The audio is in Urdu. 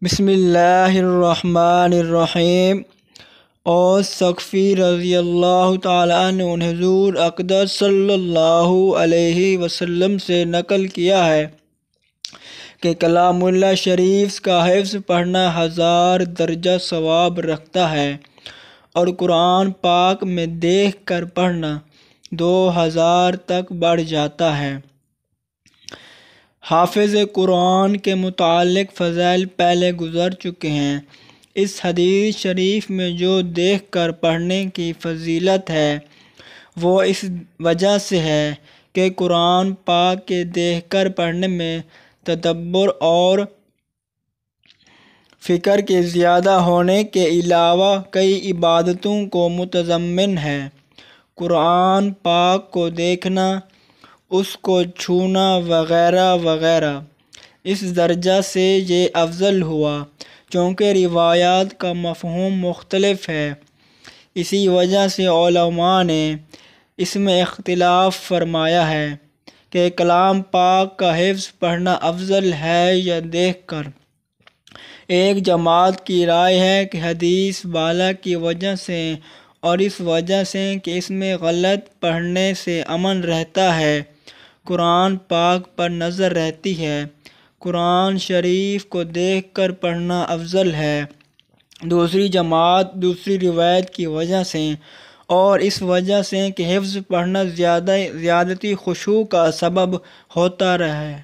بسم اللہ الرحمن الرحیم۔ اور سقفی رضی اللہ تعالیٰ عنہ حضور اقدس صلی اللہ علیہ وسلم سے نقل کیا ہے کہ کلام اللہ شریف کا حفظ پڑھنا 1000 درجہ ثواب رکھتا ہے، اور قرآن پاک میں دیکھ کر پڑھنا 2000 تک بڑھ جاتا ہے۔ حافظ قرآن کے متعلق فضائل پہلے گزر چکے ہیں۔ اس حدیث شریف میں جو دیکھ کر پڑھنے کی فضیلت ہے وہ اس وجہ سے ہے کہ قرآن پاک کے دیکھ کر پڑھنے میں تدبر اور فکر کے زیادہ ہونے کے علاوہ کئی عبادتوں کو متضمن ہے۔ قرآن پاک کو دیکھنا، اس کو چھونا وغیرہ وغیرہ۔ اس درجہ سے یہ افضل ہوا چونکہ روایات کا مفہوم مختلف ہے۔ اسی وجہ سے علماء نے اس میں اختلاف فرمایا ہے کہ کلام پاک کا حفظ پڑھنا افضل ہے یا دیکھ کر۔ ایک جماعت کی رائے ہے کہ حدیث بالا کی وجہ سے اور اس وجہ سے کہ اس میں غلط پڑھنے سے امن رہتا ہے، قرآن پاک پر نظر رہتی ہے، قرآن شریف کو دیکھ کر پڑھنا افضل ہے۔ دوسری جماعت دوسری روایت کی وجہ سے اور اس وجہ سے کہ حفظ پڑھنا زیادتی خشوع کا سبب ہوتا ہے۔